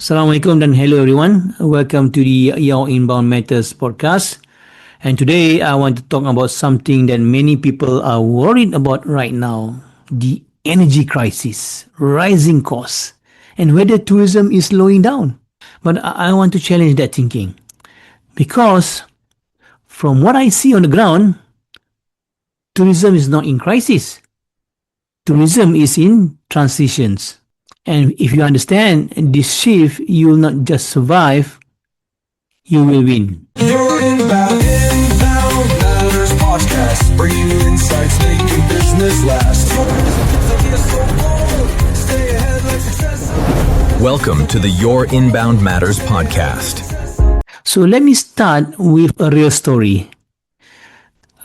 Assalamualaikum dan hello everyone. Welcome to the Your Inbound Matters podcast. And today I want to talk about something that many people are worried about right now. The energy crisis, rising costs, and whether tourism is slowing down. But I want to challenge that thinking. Because from what I see on the ground, tourism is not in crisis. Tourism is in transitions. And if you understand this shift, you will not just survive, you will win. Your inbound matters podcast, bringing you insights, making business last. Welcome to the Your Inbound Matters podcast. So let me start with a real story.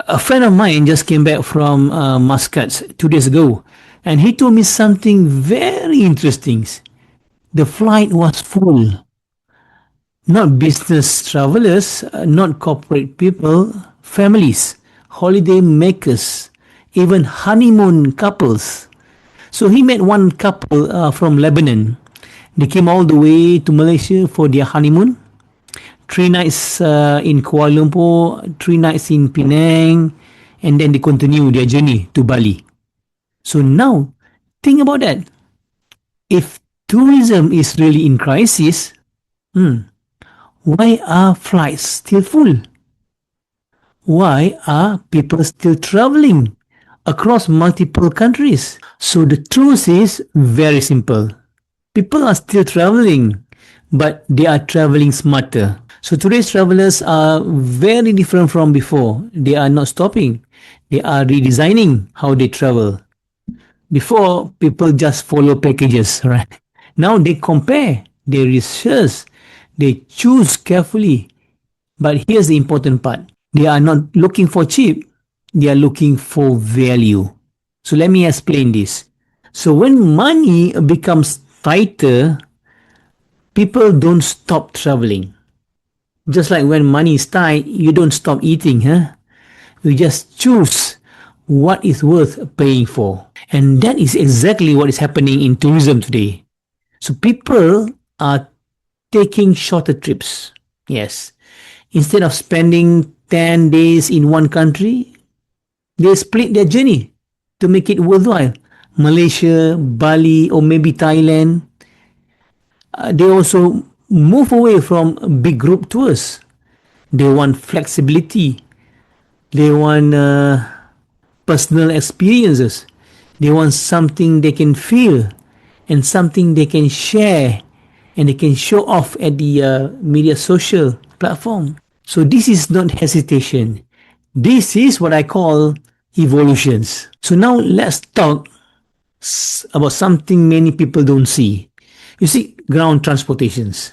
A friend of mine just came back from Muscat 2 days ago, and he told me something very interesting. The flight was full. Not business travelers, not corporate people, families, holiday makers, even honeymoon couples. So he met one couple from Lebanon. They came all the way to Malaysia for their honeymoon. 3 nights in Kuala Lumpur, 3 nights in Penang, and then they continue their journey to Bali. So now, think about that. If tourism is really in crisis, why are flights still full? Why are people still traveling across multiple countries? So the truth is very simple. People are still traveling, but they are traveling smarter. So today's travelers are very different from before. They are not stopping. They are redesigning how they travel. Before, people just follow packages, right? Now they compare, they research, they choose carefully. But here's the important part. They are not looking for cheap. They are looking for value. So let me explain this. So when money becomes tighter, people don't stop traveling. Just like when money is tight, you don't stop eating, huh? You just choose what is worth paying for. And that is exactly what is happening in tourism today. So people are taking shorter trips. Yes. Instead of spending 10 days in one country, they split their journey to make it worthwhile. Malaysia, Bali, or maybe Thailand. They also move away from big group tours. They want flexibility. They want personal experiences. They want something they can feel and something they can share and they can show off at the media social platform. So this is not hesitation. This is what I call evolutions. So now let's talk about something many people don't see. You see, ground transportations.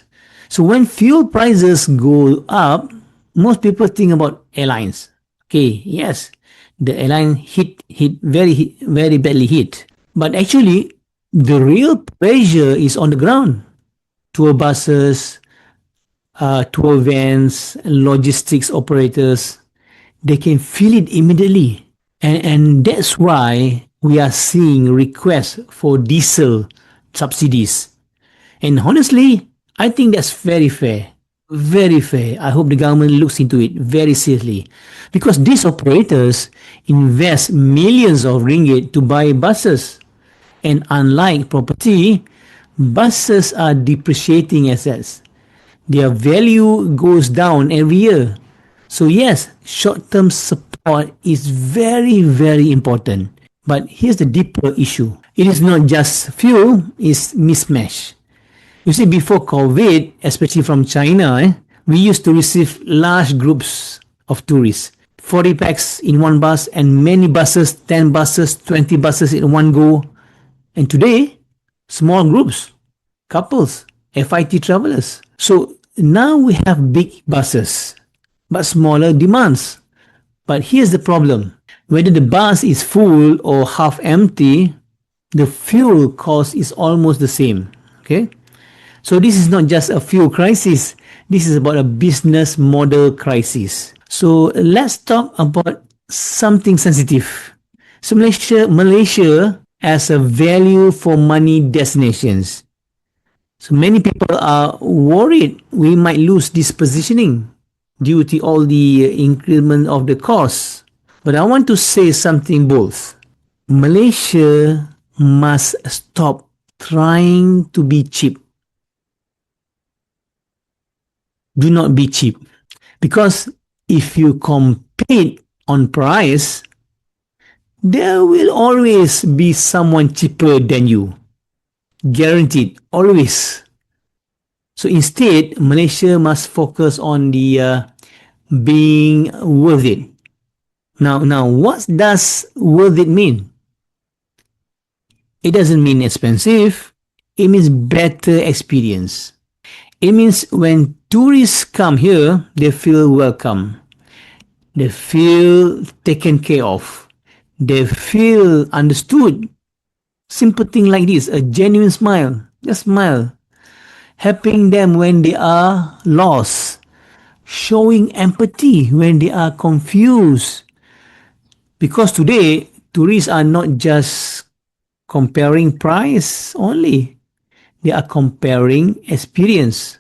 So when fuel prices go up, most people think about airlines. Okay, yes, the airline hit very badly hit. But actually, the real pressure is on the ground. Tour buses, tour vans, logistics operators, they can feel it immediately. And that's why we are seeing requests for diesel subsidies. And honestly, I think that's very fair. Very fair. I hope the government looks into it very seriously. Because these operators invest millions of ringgit to buy buses. And unlike property, buses are depreciating assets. Their value goes down every year. So yes, short-term support is very important. But here's the deeper issue. It is not just fuel, it's mismatch. You see, before COVID, especially from China, we used to receive large groups of tourists. 40 packs in one bus and many buses, 10 buses, 20 buses in one go. And today, small groups, couples, FIT travelers. So now we have big buses, but smaller demands. But here's the problem. Whether the bus is full or half empty, the fuel cost is almost the same. Okay? So this is not just a fuel crisis. This is about a business model crisis. So let's talk about something sensitive. So Malaysia as a value for money destinations. So many people are worried we might lose this positioning due to all the increment of the costs. But I want to say something bold. Malaysia must stop trying to be cheap. Do not be cheap. Because if you compete on price, there will always be someone cheaper than you. Guaranteed, always. So instead, Malaysia must focus on the being worth it. Now, what does worth it mean? It doesn't mean expensive. It means better experience. It means when tourists come here, they feel welcome. They feel taken care of. They feel understood. Simple thing like this, a genuine smile. Just smile. Helping them when they are lost. Showing empathy when they are confused. Because today, tourists are not just comparing price only. They are comparing experience.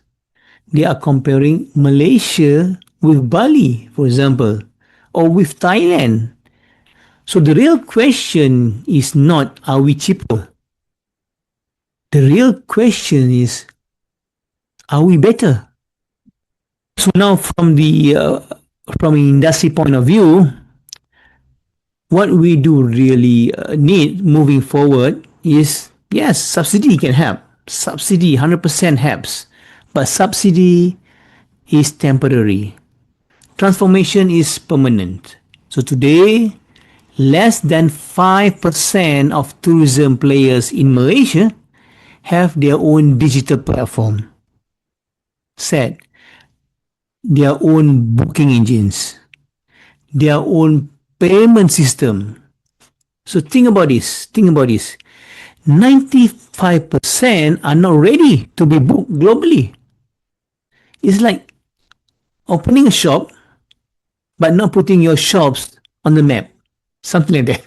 They are comparing Malaysia with Bali, for example, or with Thailand. So the real question is not are we cheaper? The real question is are we better? So now from an industry point of view, what we do really need moving forward is yes, subsidy can help. Subsidy 100% helps. But subsidy is temporary. Transformation is permanent. So today, less than 5% of tourism players in Malaysia have their own digital platform. Set their own booking engines, their own payment system. So think about this. Think about this. 95% are not ready to be booked globally. It's like opening a shop but not putting your shops on the map. Something like that.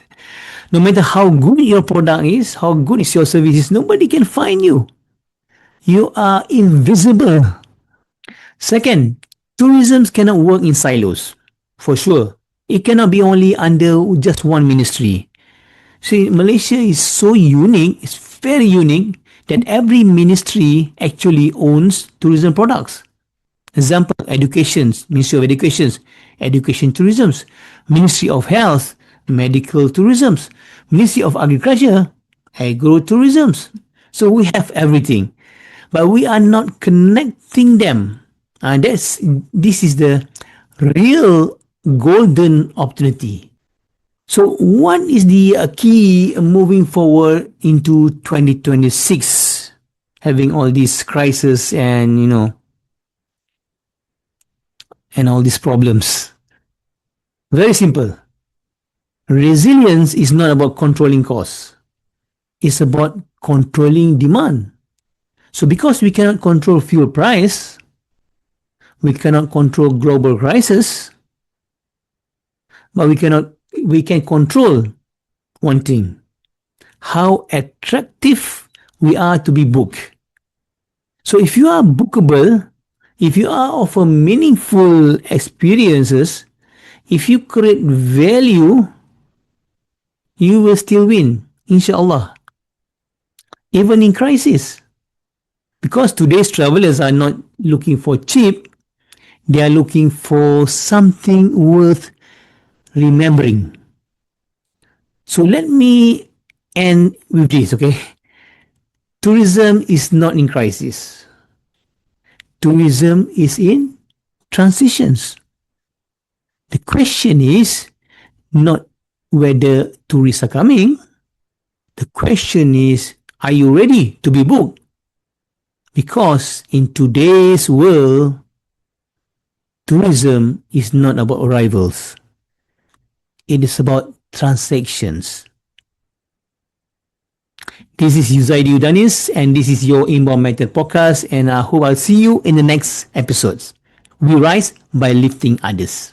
No matter how good your product is, how good is your services, nobody can find you. You are invisible. Second, tourism cannot work in silos, for sure. It cannot be only under just one ministry. See, Malaysia is so unique, it's very unique, that every ministry actually owns tourism products. Example, education, Ministry of Education, education tourism, Ministry of Health, medical tourism, Ministry of Agriculture, agro-tourism. So we have everything, but we are not connecting them. And this is the real golden opportunity. So what is the key moving forward into 2026? Having all these crises and and all these problems. Very simple. Resilience is not about controlling costs. It's about controlling demand. So because we cannot control fuel price, we cannot control global crisis, but we can control one thing. How attractive we are to be booked. So if you are bookable, if you are offer meaningful experiences, if you create value, you will still win, inshallah. Even in crisis. Because today's travelers are not looking for cheap, they are looking for something worth remembering. So let me end with this, okay? Tourism is not in crisis. Tourism is in transitions. The question is not whether tourists are coming. The question is, are you ready to be booked? Because in today's world, tourism is not about arrivals. It is about transactions. This is Uzaidi Udanis, and this is your Inbound Method podcast, and I hope I'll see you in the next episodes. We rise by lifting others.